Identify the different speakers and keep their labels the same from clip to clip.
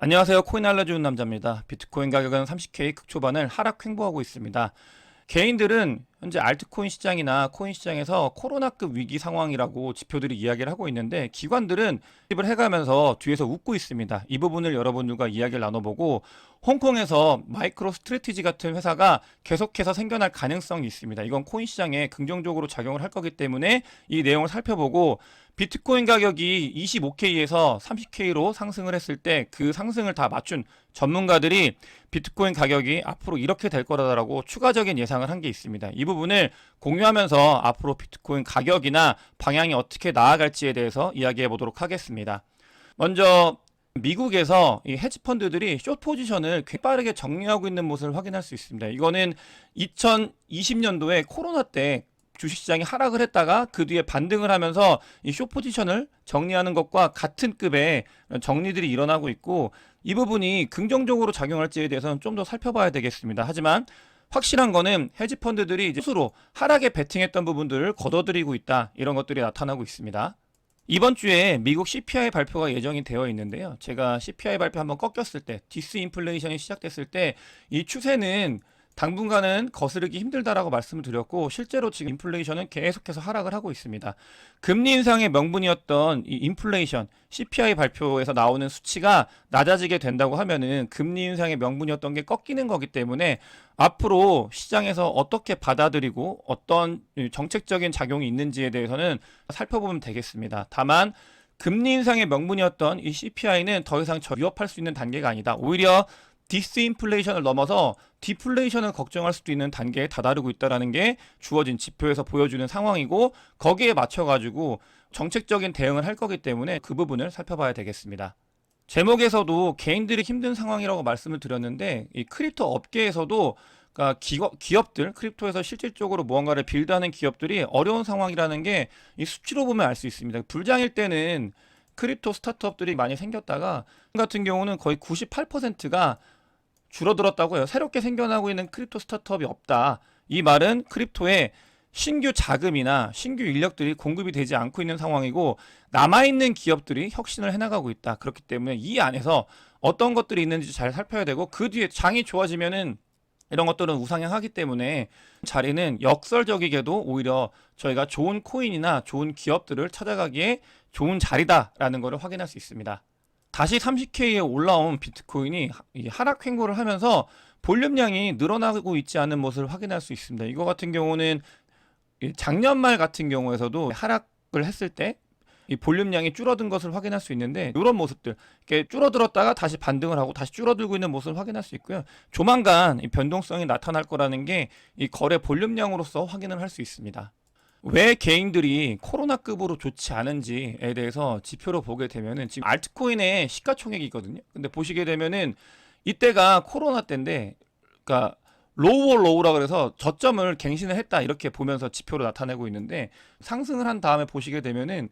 Speaker 1: 안녕하세요. 코인 알려주는 남자입니다. 비트코인 가격은 30K 극초반을 하락 횡보하고 있습니다. 개인들은 현재 알트코인 시장이나 코인 시장에서 코로나급 위기 상황이라고 지표들이 이야기를 하고 있는데, 기관들은 팁을 해가면서 뒤에서 웃고 있습니다. 이 부분을 여러분들과 이야기를 나눠보고, 홍콩에서 마이크로 스트래티지 같은 회사가 계속해서 생겨날 가능성이 있습니다. 이건 코인 시장에 긍정적으로 작용을 할 거기 때문에 이 내용을 살펴보고, 비트코인 가격이 25K에서 30K로 상승을 했을 때 그 상승을 다 맞춘 전문가들이 비트코인 가격이 앞으로 이렇게 될 거라고 추가적인 예상을 한 게 있습니다. 이 부분을 공유하면서 앞으로 비트코인 가격이나 방향이 어떻게 나아갈지에 대해서 이야기해 보도록 하겠습니다. 먼저 미국에서 이 헤지펀드들이 숏 포지션을 꽤 빠르게 정리하고 있는 모습을 확인할 수 있습니다. 이거는 2020년도에 코로나 때 주식시장이 하락을 했다가 그 뒤에 반등을 하면서 이 숏 포지션을 정리하는 것과 같은 급의 정리들이 일어나고 있고, 이 부분이 긍정적으로 작용할지에 대해서는 좀 더 살펴봐야 되겠습니다. 하지만 확실한 거는 헤지펀드들이 이제 스스로 하락에 베팅했던 부분들을 걷어들이고 있다, 이런 것들이 나타나고 있습니다. 이번 주에 미국 CPI 발표가 예정이 되어 있는데요. 제가 CPI 발표 한번 꺾였을 때, 디스인플레이션이 시작됐을 때 이 추세는 당분간은 거스르기 힘들다라고 말씀을 드렸고, 실제로 지금 인플레이션은 계속해서 하락을 하고 있습니다. 금리 인상의 명분이었던 이 인플레이션, CPI 발표에서 나오는 수치가 낮아지게 된다고 하면은 금리 인상의 명분이었던 게 꺾이는 거기 때문에 앞으로 시장에서 어떻게 받아들이고 어떤 정책적인 작용이 있는지에 대해서는 살펴보면 되겠습니다. 다만 금리 인상의 명분이었던 이 CPI는 더 이상 위협할 수 있는 단계가 아니다. 오히려 디스인플레이션을 넘어서 디플레이션을 걱정할 수도 있는 단계에 다다르고 있다는 게 주어진 지표에서 보여주는 상황이고, 거기에 맞춰가지고 정책적인 대응을 할 거기 때문에 그 부분을 살펴봐야 되겠습니다. 제목에서도 개인들이 힘든 상황이라고 말씀을 드렸는데, 이 크립토 업계에서도 그러니까 기업들, 크립토에서 실질적으로 무언가를 빌드하는 기업들이 어려운 상황이라는 게 이 수치로 보면 알 수 있습니다. 불장일 때는 크립토 스타트업들이 많이 생겼다가 같은 경우는 거의 98%가 줄어들었다고 해요. 새롭게 생겨나고 있는 크립토 스타트업이 없다. 이 말은 크립토에 신규 자금이나 신규 인력들이 공급이 되지 않고 있는 상황이고, 남아있는 기업들이 혁신을 해나가고 있다. 그렇기 때문에 이 안에서 어떤 것들이 있는지 잘 살펴야 되고, 그 뒤에 장이 좋아지면은 이런 것들은 우상향하기 때문에 자리는 역설적이게도 오히려 저희가 좋은 코인이나 좋은 기업들을 찾아가기에 좋은 자리다라는 것을 확인할 수 있습니다. 다시 30K에 올라온 비트코인이 하락 횡보를 하면서 볼륨량이 늘어나고 있지 않은 모습을 확인할 수 있습니다. 이거 같은 경우는 작년 말 같은 경우에서도 하락을 했을 때 이 볼륨량이 줄어든 것을 확인할 수 있는데, 이런 모습들, 이렇게 줄어들었다가 다시 반등을 하고 다시 줄어들고 있는 모습을 확인할 수 있고요. 조만간 이 변동성이 나타날 거라는 게 이 거래 볼륨량으로서 확인을 할 수 있습니다. 왜 개인들이 코로나급으로 좋지 않은지에 대해서 지표로 보게 되면은, 지금 알트코인의 시가총액이거든요. 근데 보시게 되면은 이때가 코로나 때인데, 그러니까 로우라 그래서 저점을 갱신을 했다, 이렇게 보면서 지표로 나타내고 있는데, 상승을 한 다음에 보시게 되면은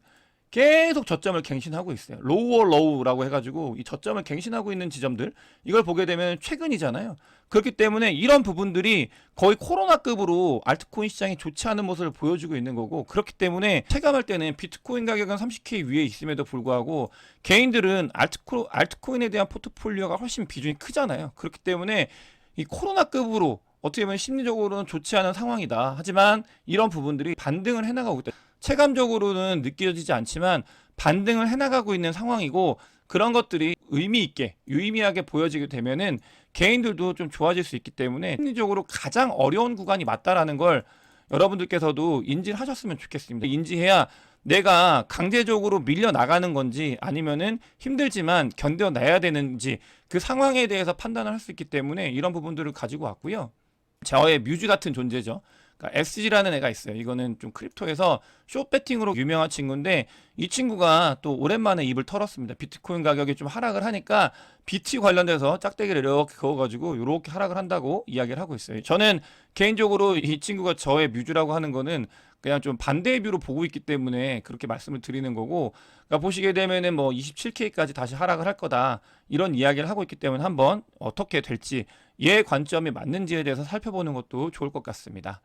Speaker 1: 계속 저점을 갱신하고 있어요. 로우라고 해가지고 이 저점을 갱신하고 있는 지점들, 이걸 보게 되면 최근이잖아요. 그렇기 때문에 이런 부분들이 거의 코로나급으로 알트코인 시장이 좋지 않은 모습을 보여주고 있는 거고, 그렇기 때문에 체감할 때는 비트코인 가격은 30K 위에 있음에도 불구하고 개인들은 알트코인에 대한 포트폴리오가 훨씬 비중이 크잖아요. 그렇기 때문에 이 코로나급으로 어떻게 보면 심리적으로는 좋지 않은 상황이다. 하지만 이런 부분들이 반등을 해나가고 있다. 체감적으로는 느껴지지 않지만 반등을 해나가고 있는 상황이고, 그런 것들이 의미 있게 유의미하게 보여지게 되면은 개인들도 좀 좋아질 수 있기 때문에 심리적으로 가장 어려운 구간이 맞다라는 걸 여러분들께서도 인지를 하셨으면 좋겠습니다. 인지해야 내가 강제적으로 밀려 나가는 건지 아니면은 힘들지만 견뎌내야 되는지, 그 상황에 대해서 판단을 할 수 있기 때문에 이런 부분들을 가지고 왔고요. 저의 뮤즈 같은 존재죠. 그러니까 SG라는 애가 있어요. 이거는 좀 크립토에서 숏 배팅으로 유명한 친구인데, 이 친구가 또 오랜만에 입을 털었습니다. 비트코인 가격이 좀 하락을 하니까 BT 관련돼서 짝대기를 이렇게 그어가지고 이렇게 하락을 한다고 이야기를 하고 있어요. 저는 개인적으로 이 친구가 저의 뮤즈라고 하는 거는 그냥 좀 반대의 뷰로 보고 있기 때문에 그렇게 말씀을 드리는 거고, 그러니까 보시게 되면은 뭐 27K까지 다시 하락을 할 거다, 이런 이야기를 하고 있기 때문에 한번 어떻게 될지, 얘의 관점이 맞는지에 대해서 살펴보는 것도 좋을 것 같습니다.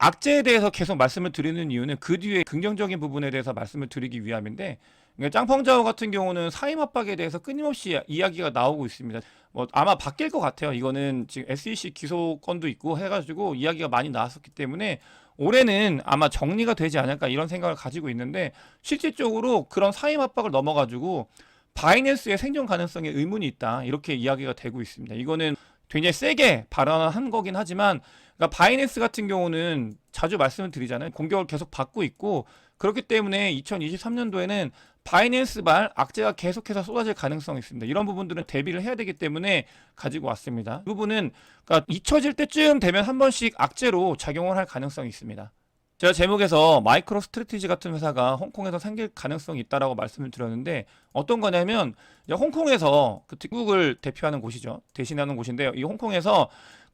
Speaker 1: 악재에 대해서 계속 말씀을 드리는 이유는 그 뒤에 긍정적인 부분에 대해서 말씀을 드리기 위함인데, 그러니까 짱펑자오 같은 경우는 사임 압박에 대해서 끊임없이 이야기가 나오고 있습니다. 뭐 아마 바뀔 것 같아요. 이거는 지금 SEC 기소 건도 있고 해가지고 이야기가 많이 나왔었기 때문에 올해는 아마 정리가 되지 않을까 이런 생각을 가지고 있는데, 실질적으로 그런 사임 압박을 넘어가지고 바이낸스의 생존 가능성에 의문이 있다 이렇게 이야기가 되고 있습니다. 이거는 굉장히 세게 발언한 거긴 하지만, 그러니까 바이낸스 같은 경우는 자주 말씀을 드리잖아요. 공격을 계속 받고 있고, 그렇기 때문에 2023년도에는 바이낸스발 악재가 계속해서 쏟아질 가능성이 있습니다. 이런 부분들은 대비를 해야 되기 때문에 가지고 왔습니다. 이 부분은 그러니까 잊혀질 때쯤 되면 한 번씩 악재로 작용을 할 가능성이 있습니다. 제가 제목에서 마이크로 스트래티지 같은 회사가 홍콩에서 생길 가능성이 있다라고 말씀을 드렸는데, 어떤 거냐면 이제 홍콩에서 그 중국을 대표하는 곳이죠. 대신하는 곳인데요. 이 홍콩에서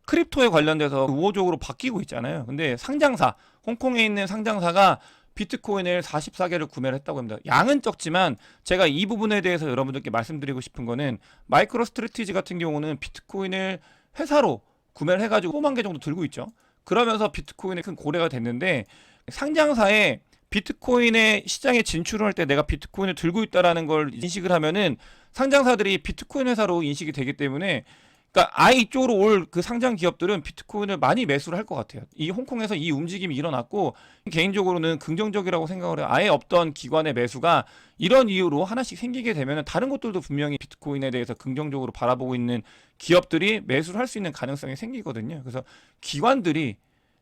Speaker 1: 크립토에 관련돼서 우호적으로 바뀌고 있잖아요. 근데 상장사, 홍콩에 있는 상장사가 비트코인을 44개를 구매를 했다고 합니다. 양은 적지만 제가 이 부분에 대해서 여러분들께 말씀드리고 싶은 거는, 마이크로 스트래티지 같은 경우는 비트코인을 회사로 구매를 해가지고 5만 개 정도 들고 있죠. 그러면서 비트코인의 큰 고래가 됐는데, 상장사에 비트코인의 시장에 진출을 할 때 내가 비트코인을 들고 있다라는 걸 인식을 하면은 상장사들이 비트코인 회사로 인식이 되기 때문에, 그러니까 아예 이쪽으로 올 그 상장 기업들은 비트코인을 많이 매수를 할 것 같아요. 이 홍콩에서 이 움직임이 일어났고, 개인적으로는 긍정적이라고 생각을 해요. 아예 없던 기관의 매수가 이런 이유로 하나씩 생기게 되면 다른 것들도 분명히 비트코인에 대해서 긍정적으로 바라보고 있는 기업들이 매수를 할 수 있는 가능성이 생기거든요. 그래서 기관들이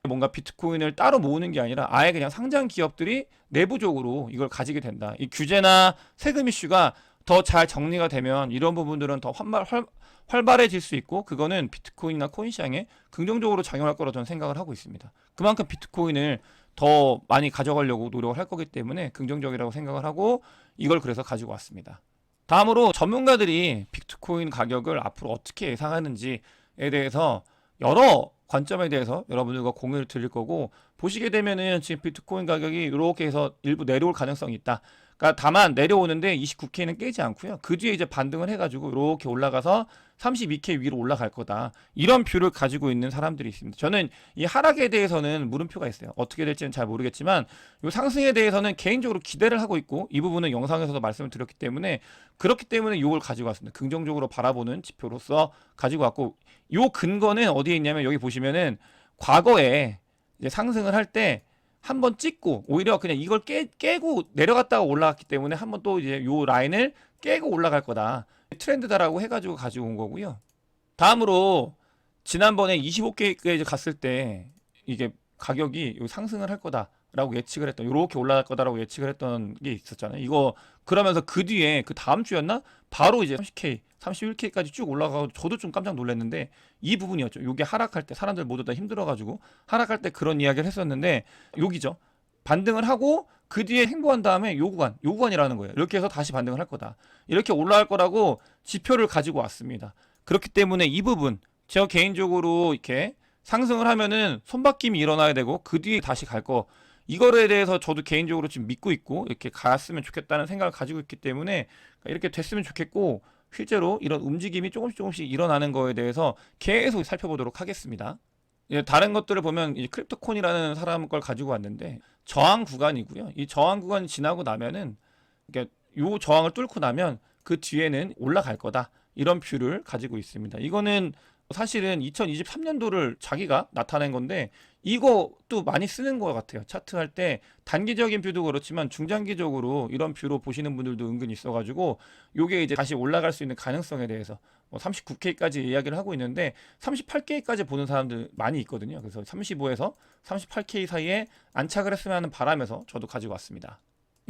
Speaker 1: 뭔가 비트코인을 따로 모으는 게 아니라 아예 그냥 상장 기업들이 내부적으로 이걸 가지게 된다. 이 규제나 세금 이슈가 더 잘 정리가 되면 이런 부분들은 더 활발해질 수 있고, 그거는 비트코인이나 코인 시장에 긍정적으로 작용할 거라고 저는 생각을 하고 있습니다. 그만큼 비트코인을 더 많이 가져가려고 노력을 할 거기 때문에 긍정적이라고 생각을 하고, 이걸 그래서 가지고 왔습니다. 다음으로 전문가들이 비트코인 가격을 앞으로 어떻게 예상하는지에 대해서 여러 관점에 대해서 여러분들과 공유를 드릴 거고, 보시게 되면은 지금 비트코인 가격이 이렇게 해서 일부 내려올 가능성이 있다. 그러니까 다만 내려오는데 29K는 깨지 않고요. 그 뒤에 이제 반등을 해가지고 이렇게 올라가서 32K 위로 올라갈 거다. 이런 뷰를 가지고 있는 사람들이 있습니다. 저는 이 하락에 대해서는 물음표가 있어요. 어떻게 될지는 잘 모르겠지만, 이 상승에 대해서는 개인적으로 기대를 하고 있고, 이 부분은 영상에서도 말씀을 드렸기 때문에, 그렇기 때문에 이걸 가지고 왔습니다. 긍정적으로 바라보는 지표로서 가지고 왔고, 이 근거는 어디에 있냐면, 여기 보시면은 과거에 이제 상승을 할 때 한번 찍고 오히려 그냥 이걸 깨고 내려갔다가 올라갔기 때문에 한번 또 이제 요 라인을 깨고 올라갈 거다. 트렌드다라고 해가지고 가지고 온 거고요. 다음으로 지난번에 25K까지 갔을 때 이게 가격이 상승을 할 거다라고 예측을 했던, 이렇게 올라갈 거다라고 예측을 했던 게 있었잖아요. 이거 그러면서 그 뒤에 그 다음 주였나? 바로 이제 30K, 31K까지 쭉 올라가고, 저도 좀 깜짝 놀랐는데 이 부분이었죠. 요게 하락할 때 사람들 모두 다 힘들어가지고 하락할 때 그런 이야기를 했었는데, 여기죠. 반등을 하고 그 뒤에 행보한 다음에 요 구간이라는 거예요. 이렇게 해서 다시 반등을 할 거다. 이렇게 올라갈 거라고 지표를 가지고 왔습니다. 그렇기 때문에 이 부분, 제가 개인적으로 이렇게 상승을 하면은 손바뀜이 일어나야 되고 그 뒤에 다시 갈 거, 이거에 대해서 저도 개인적으로 지금 믿고 있고 이렇게 갔으면 좋겠다는 생각을 가지고 있기 때문에 이렇게 됐으면 좋겠고, 실제로 이런 움직임이 조금씩 일어나는 거에 대해서 계속 살펴보도록 하겠습니다. 다른 것들을 보면 이 크립토콘이라는 사람 걸 가지고 왔는데 저항 구간이고요. 이 저항 구간이 지나고 나면은, 그러니까 요 저항을 뚫고 나면 그 뒤에는 올라갈 거다. 이런 뷰를 가지고 있습니다. 이거는 사실은 2023년도를 자기가 나타낸 건데, 이것도 많이 쓰는 것 같아요. 차트 할 때 단기적인 뷰도 그렇지만 중장기적으로 이런 뷰로 보시는 분들도 은근히 있어가지고, 요게 이제 다시 올라갈 수 있는 가능성에 대해서 39K까지 이야기를 하고 있는데 38K까지 보는 사람들 많이 있거든요. 그래서 35에서 38K 사이에 안착을 했으면 하는 바람에서 저도 가지고 왔습니다.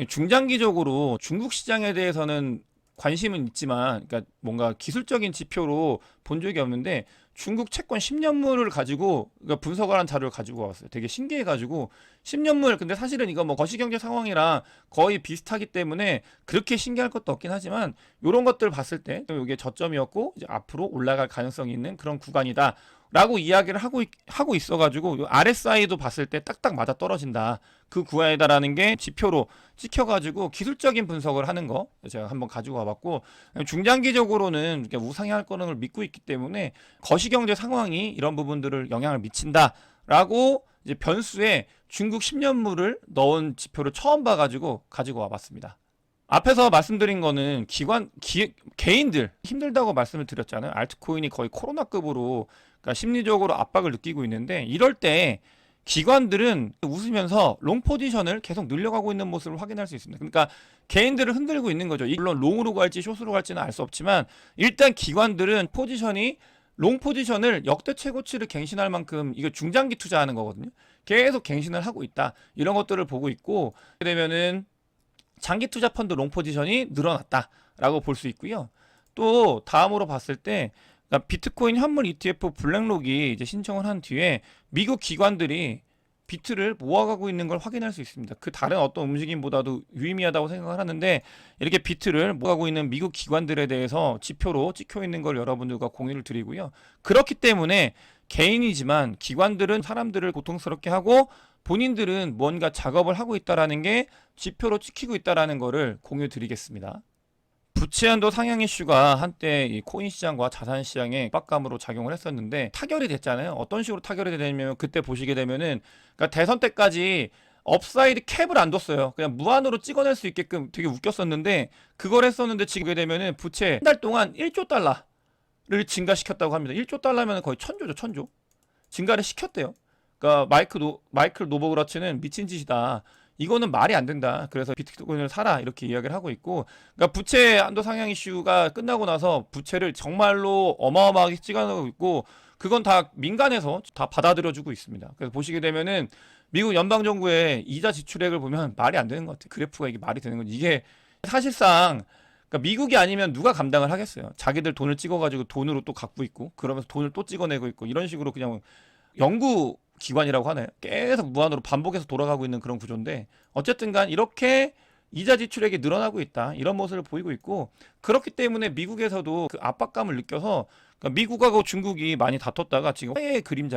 Speaker 1: 중장기적으로 중국 시장에 대해서는 관심은 있지만, 그러니까 뭔가 기술적인 지표로 본 적이 없는데, 중국 채권 10년물을 가지고 그러니까 분석을 한 자료를 가지고 왔어요. 되게 신기해가지고 10년물, 근데 사실은 이거 뭐 거시경제 상황이랑 거의 비슷하기 때문에 그렇게 신기할 것도 없긴 하지만, 이런 것들 봤을 때 이게 저점이었고 이제 앞으로 올라갈 가능성이 있는 그런 구간이다 라고 이야기를 하고 있어가지고, 요 RSI도 봤을 때 딱딱 맞아 떨어진다, 그 구간이다라는 게 지표로 찍혀가지고 기술적인 분석을 하는 거 제가 한번 가지고 와봤고, 중장기적으로는 우상향할 거를 믿고 있기 때문에 거시경제 상황이 이런 부분들을 영향을 미친다라고 이제 변수에 중국 10년물을 넣은 지표를 처음 봐가지고 가지고 와봤습니다. 앞에서 말씀드린 거는 개인들 힘들다고 말씀을 드렸잖아요. 알트코인이 거의 코로나급으로 그러니까 심리적으로 압박을 느끼고 있는데 이럴 때 기관들은 웃으면서 롱 포지션을 계속 늘려가고 있는 모습을 확인할 수 있습니다. 그러니까 개인들을 흔들고 있는 거죠. 물론 롱으로 갈지 숏으로 갈지는 알 수 없지만 일단 기관들은 롱 포지션을 역대 최고치를 갱신할 만큼 이거 중장기 투자하는 거거든요. 계속 갱신을 하고 있다. 이런 것들을 보고 있고 되면은 장기 투자 펀드 롱 포지션이 늘어났다라고 볼 수 있고요. 또 다음으로 봤을 때 그러니까 비트코인 현물 ETF 블랙록이 이제 신청을 한 뒤에 미국 기관들이 비트를 모아가고 있는 걸 확인할 수 있습니다. 그 다른 어떤 움직임보다도 유의미하다고 생각을 하는데 이렇게 비트를 모아가고 있는 미국 기관들에 대해서 지표로 찍혀 있는 걸 여러분들과 공유를 드리고요. 그렇기 때문에 개인이지만 기관들은 사람들을 고통스럽게 하고 본인들은 뭔가 작업을 하고 있다라는 게 지표로 찍히고 있다라는 거를 공유 드리겠습니다. 부채 한도 상향 이슈가 한때 이 코인 시장과 자산 시장에 압박감으로 작용을 했었는데 타결이 됐잖아요. 어떤 식으로 타결이 되냐면 그때 보시게 되면은 그러니까 대선 때까지 업사이드 캡을 안 뒀어요. 그냥 무한으로 찍어낼 수 있게끔 되게 웃겼었는데 그걸 했었는데 지금 보게 되면은 부채 한 달 동안 1조 달러를 증가시켰다고 합니다. 1조 달러면 거의 천조죠, 천조. 증가를 시켰대요. 그러니까 마이클 노보그라치는 미친 짓이다. 이거는 말이 안 된다. 그래서 비트코인을 사라 이렇게 이야기를 하고 있고, 그러니까 부채 한도 상향 이슈가 끝나고 나서 부채를 정말로 어마어마하게 찍어내고 있고, 그건 다 민간에서 다 받아들여주고 있습니다. 그래서 보시게 되면은 미국 연방 정부의 이자 지출액을 보면 말이 안 되는 것 같아요. 그래프가 이게 말이 되는 건지 이게 사실상 그러니까 미국이 아니면 누가 감당을 하겠어요. 자기들 돈을 찍어가지고 돈으로 또 갖고 있고, 그러면서 돈을 또 찍어내고 있고 이런 식으로 그냥 연구 기관이라고 하나요? 계속 무한으로 반복해서 돌아가고 있는 그런 구조인데 어쨌든 간 이렇게 이자 지출액이 늘어나고 있다. 이런 모습을 보이고 있고 그렇기 때문에 미국에서도 그 압박감을 느껴서 그러니까 미국하고 중국이 많이 다퉜다가 지금 화해의 그림이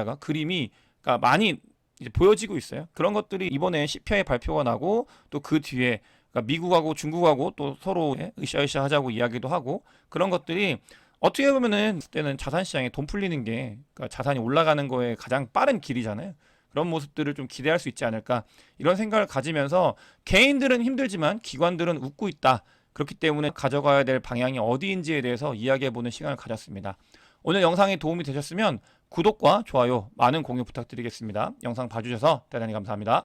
Speaker 1: 그러니까 많이 이제 보여지고 있어요. 그런 것들이 이번에 CPI 발표가 나고 또 그 뒤에 그러니까 미국하고 중국하고 또 서로 으쌰으쌰 하자고 이야기도 하고 그런 것들이 어떻게 보면은 그때는 자산 시장에 돈 풀리는 게 그러니까 자산이 올라가는 거에 가장 빠른 길이잖아요. 그런 모습들을 좀 기대할 수 있지 않을까 이런 생각을 가지면서 개인들은 힘들지만 기관들은 웃고 있다. 그렇기 때문에 가져가야 될 방향이 어디인지에 대해서 이야기해보는 시간을 가졌습니다. 오늘 영상이 도움이 되셨으면 구독과 좋아요, 많은 공유 부탁드리겠습니다. 영상 봐주셔서 대단히 감사합니다.